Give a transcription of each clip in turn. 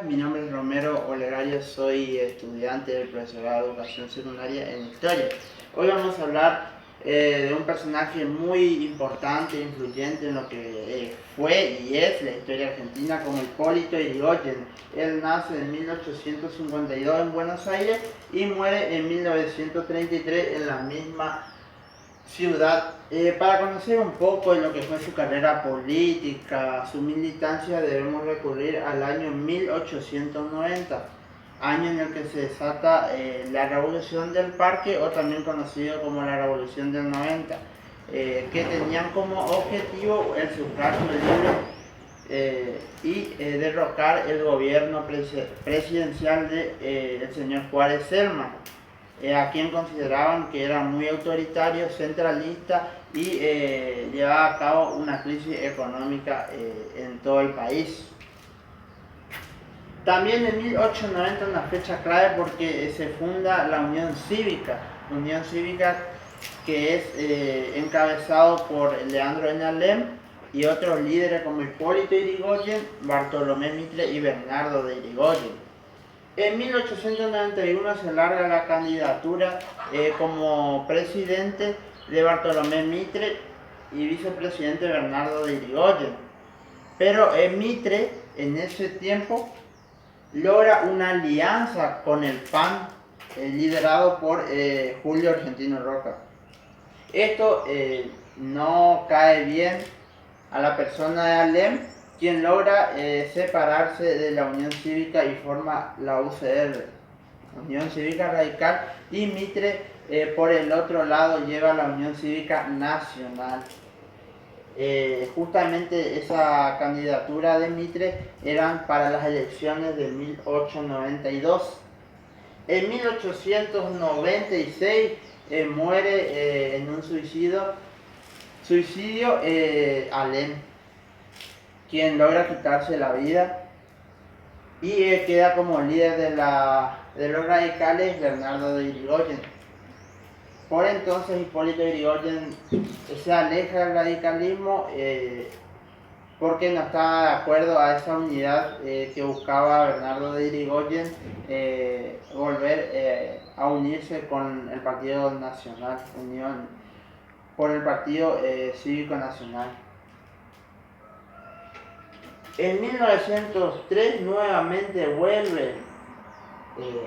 Mi nombre es Romero Olegario, soy estudiante del profesorado de educación secundaria en historia. Hoy vamos a hablar de un personaje muy importante e influyente en lo que fue y es la historia argentina, como Hipólito Yrigoyen. Él nace en 1852 en Buenos Aires y muere en 1933 en la misma ciudad. Para conocer un poco de lo que fue su carrera política, su militancia, debemos recurrir al año 1890, año en el que se desata la Revolución del Parque, o también conocido como la Revolución del 90, que tenían como objetivo el sufragio libre y derrocar el gobierno presidencial de el señor Juárez Celman, a quien consideraban que era muy autoritario, centralista y llevaba a cabo una crisis económica en todo el país. También en 1890 una fecha clave porque se funda la Unión Cívica que es encabezado por Leandro N. Alem y otros líderes como Hipólito Yrigoyen, Bartolomé Mitre y Bernardo de Irigoyen. En 1891 se larga la candidatura como presidente de Bartolomé Mitre y vicepresidente Bernardo de Irigoyen. Pero Mitre en ese tiempo logra una alianza con el PAN liderado por Julio Argentino Roca. Esto no cae bien a la persona de Alem, quien logra separarse de la Unión Cívica y forma la UCR, Unión Cívica Radical, y Mitre por el otro lado lleva la Unión Cívica Nacional. Justamente esa candidatura de Mitre eran para las elecciones de 1892. En 1896 muere en un suicidio Alem, quien logra quitarse la vida y queda como líder de los radicales Bernardo de Irigoyen. Por entonces Hipólito Yrigoyen se aleja del radicalismo porque no estaba de acuerdo a esa unidad que buscaba Bernardo de Irigoyen, volver a unirse con el Partido Nacional, unión por el Partido Cívico Nacional. En 1903 nuevamente vuelve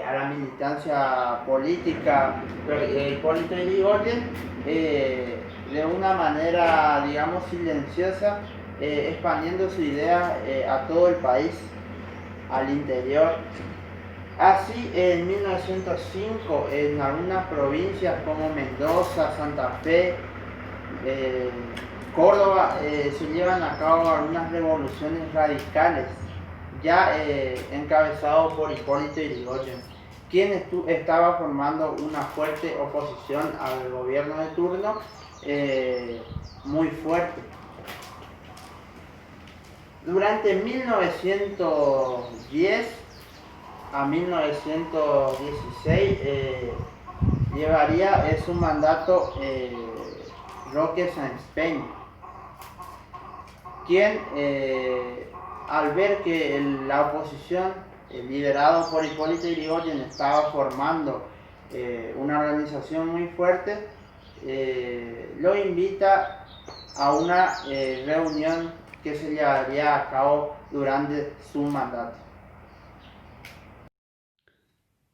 a la militancia política Hipólito Yrigoyen, de una manera, digamos, silenciosa, expandiendo su idea a todo el país, al interior. Así, en 1905, en algunas provincias como Mendoza, Santa Fe, eh, Córdoba, se llevan a cabo algunas revoluciones radicales, ya encabezado por Hipólito Yrigoyen, quien estaba formando una fuerte oposición al gobierno de turno, muy fuerte. Durante 1910 a 1916 llevaría su mandato Roque Sáenz Peña, quien al ver que la oposición, liderado por Hipólito Yrigoyen, estaba formando una organización muy fuerte, lo invita a una reunión que se llevaría a cabo durante su mandato.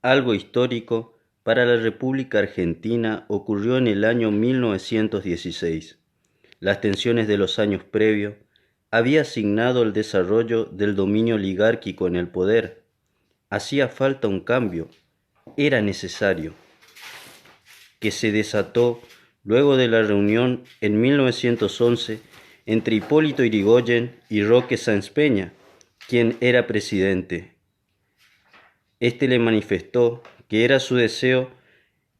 Algo histórico para la República Argentina ocurrió en el año 1916. Las tensiones de los años previos había asignado el desarrollo del dominio oligárquico en el poder. Hacía falta un cambio, era necesario, que se desató luego de la reunión en 1911 entre Hipólito Yrigoyen y Roque Sáenz Peña, quien era presidente. Este le manifestó que era su deseo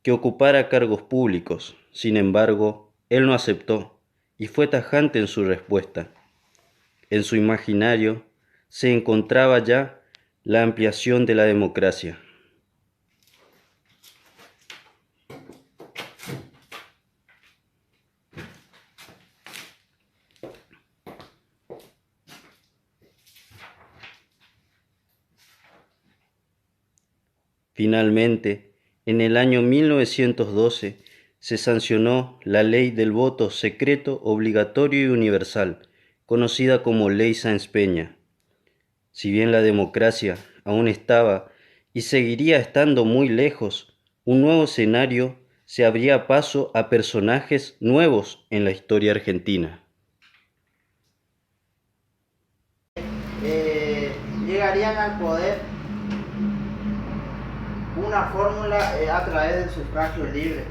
que ocupara cargos públicos. Sin embargo, él no aceptó y fue tajante en su respuesta. En su imaginario se encontraba ya la ampliación de la democracia. Finalmente, en el año 1912 se sancionó la Ley del Voto Secreto Obligatorio y Universal, conocida como Ley Sáenz Peña. Si bien la democracia aún estaba y seguiría estando muy lejos, un nuevo escenario se abría paso a personajes nuevos en la historia argentina. Llegarían al poder una fórmula a través del sufragio libre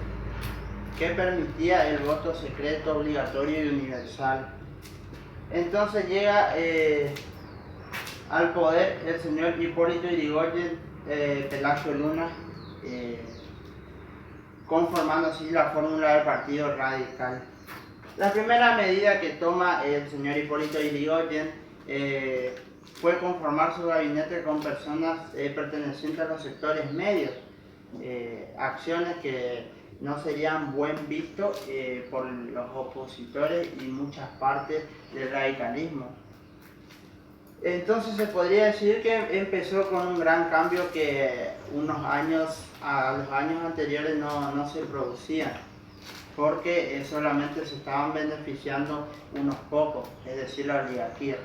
que permitía el voto secreto, obligatorio y universal. Entonces llega al poder el señor Hipólito Yrigoyen Pelayo Luna, conformando así la fórmula del Partido Radical. La primera medida que toma el señor Hipólito Yrigoyen fue conformar su gabinete con personas pertenecientes a los sectores medios, acciones que no serían buen visto por los opositores y muchas partes del radicalismo. Entonces se podría decir que empezó con un gran cambio que a los años anteriores no se producían, porque solamente se estaban beneficiando unos pocos, es decir, la oligarquía.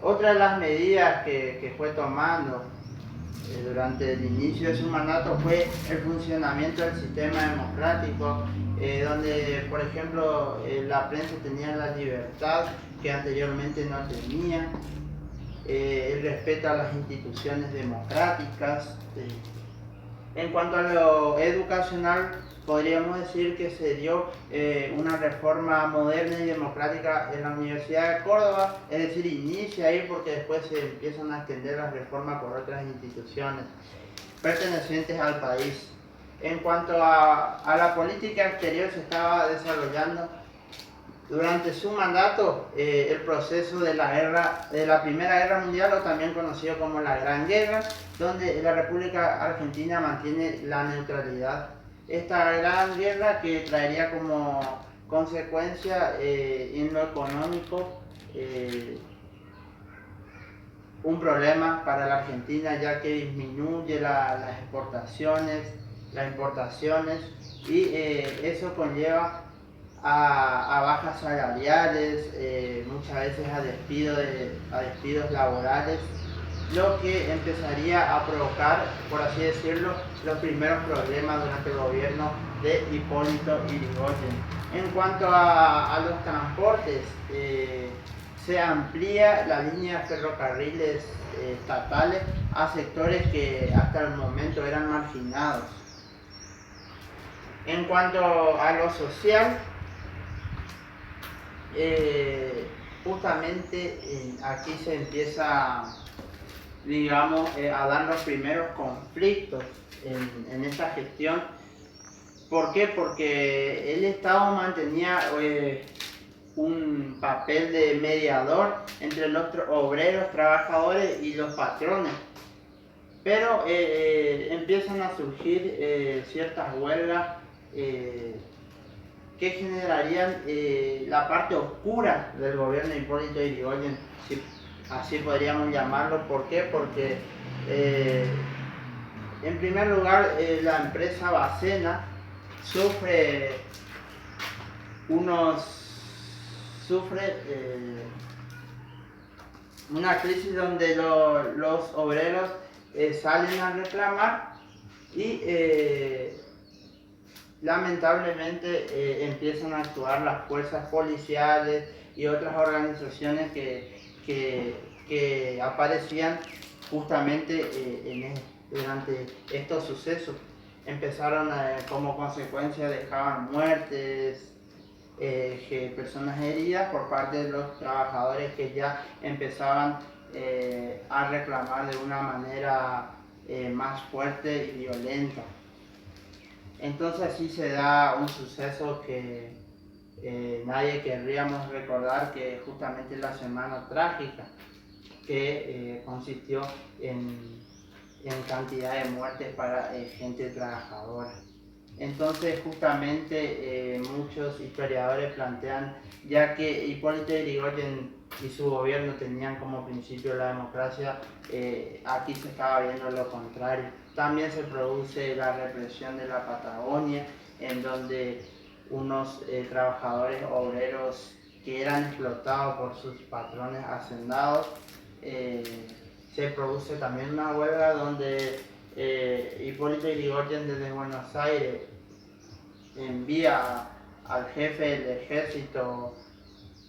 Otra de las medidas que fue tomando durante el inicio de su mandato fue el funcionamiento del sistema democrático, donde, por ejemplo, la prensa tenía la libertad que anteriormente no tenía, el respeto a las instituciones democráticas. En cuanto a lo educacional, podríamos decir que se dio una reforma moderna y democrática en la Universidad de Córdoba, es decir, inicia ahí porque después se empiezan a extender las reformas por otras instituciones pertenecientes al país. En cuanto a la política exterior, se estaba desarrollando durante su mandato el proceso de la Primera Guerra Mundial, o también conocido como la Gran Guerra, donde la República Argentina mantiene la neutralidad. Esta Gran Guerra que traería como consecuencia en lo económico un problema para la Argentina, ya que disminuye las exportaciones, las importaciones, y eso conlleva a bajas salariales, muchas veces a despidos laborales, lo que empezaría a provocar, por así decirlo, los primeros problemas durante el gobierno de Hipólito Yrigoyen. En cuanto a los transportes, se amplía la línea de ferrocarriles estatales a sectores que hasta el momento eran marginados. En cuanto a lo social, justamente aquí se empieza, digamos, a dar los primeros conflictos en esta gestión. ¿Por qué? Porque el Estado mantenía un papel de mediador entre los obreros, trabajadores y los patrones. Pero empiezan a surgir ciertas huelgas que generarían la parte oscura del gobierno de Hipólito Yrigoyen, si así podríamos llamarlo. ¿Por qué? Porque en primer lugar la empresa Bacena sufre una crisis donde los obreros salen a reclamar y lamentablemente empiezan a actuar las fuerzas policiales y otras organizaciones que aparecían justamente durante estos sucesos. Empezaron como consecuencia, dejaban muertes, personas heridas por parte de los trabajadores que ya empezaban a reclamar de una manera más fuerte y violenta. Entonces así se da un suceso que nadie querríamos recordar, que es justamente la Semana Trágica, que consistió en cantidad de muertes para gente trabajadora. Entonces justamente muchos historiadores plantean, ya que Hipólito Yrigoyen y su gobierno tenían como principio la democracia, aquí se estaba viendo lo contrario. También se produce la represión de la Patagonia, en donde unos trabajadores obreros que eran explotados por sus patrones hacendados, se produce también una huelga donde Hipólito Yrigoyen desde Buenos Aires envía al jefe del ejército,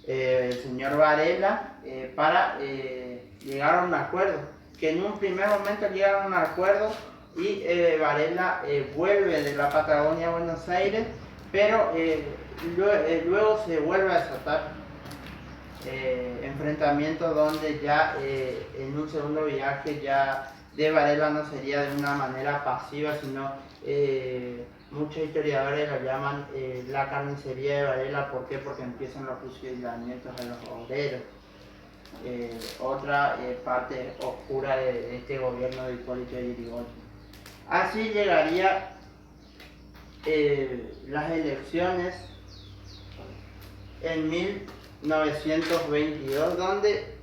el señor Varela, para llegar a un acuerdo, que en un primer momento llegaron a un acuerdo y Varela vuelve de la Patagonia a Buenos Aires, pero luego se vuelve a desatar enfrentamientos donde ya en un segundo viaje ya de Varela no sería de una manera pasiva, sino muchos historiadores lo llaman la carnicería de Varela. ¿Por qué? Porque empiezan los fusilamientos a los obreros. Otra parte oscura de este gobierno de Hipólito Yrigoyen. Así llegaría las elecciones en 1922, donde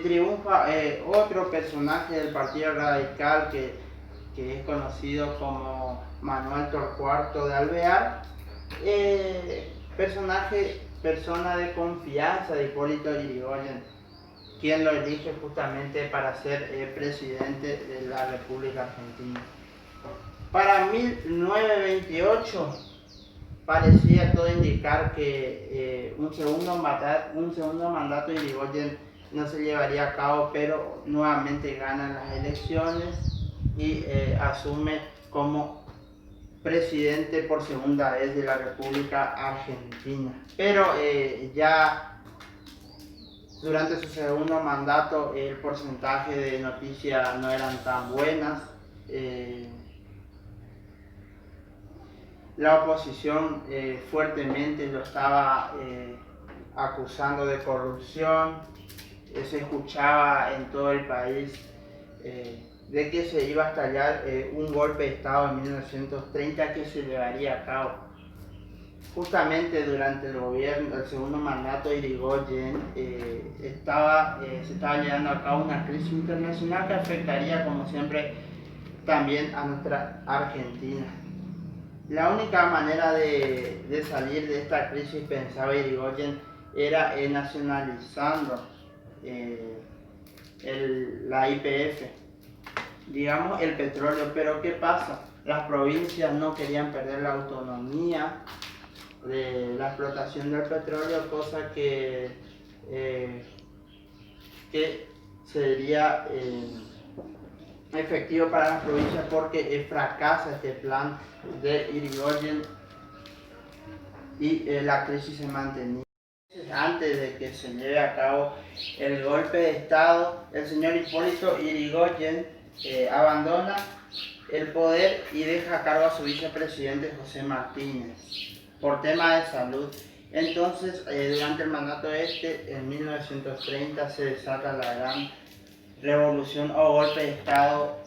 triunfa otro personaje del Partido Radical que es conocido como Manuel Torcuato de Alvear, persona de confianza de Hipólito Yrigoyen, quien lo elige justamente para ser presidente de la República Argentina. Para 1928 parecía todo indicar que un segundo mandato de Yrigoyen no se llevaría a cabo, pero nuevamente ganan las elecciones y asume como presidente por segunda vez de la República Argentina. Pero ya durante su segundo mandato el porcentaje de noticias no eran tan buenas. La oposición fuertemente lo estaba acusando de corrupción. Se escuchaba en todo el país de que se iba a estallar un golpe de Estado en 1930 que se llevaría a cabo. Justamente durante el segundo mandato de Yrigoyen se estaba llevando a cabo una crisis internacional que afectaría, como siempre, también a nuestra Argentina. La única manera de salir de esta crisis, pensaba Yrigoyen, era nacionalizando la YPF, digamos el petróleo. Pero ¿qué pasa? Las provincias no querían perder la autonomía de la explotación del petróleo, cosa que sería efectivo para las provincias, porque fracasa este plan de Yrigoyen y la crisis se mantenía. Antes de que se lleve a cabo el golpe de Estado, el señor Hipólito Yrigoyen abandona el poder y deja a cargo a su vicepresidente José Martínez por temas de salud. Entonces, durante el mandato en 1930 se desata la gran revolución o golpe de Estado,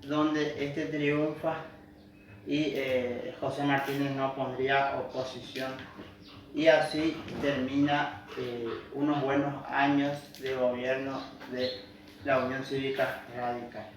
donde triunfa y José Martínez no pondría oposición. Y así termina unos buenos años de gobierno de la Unión Cívica Radical.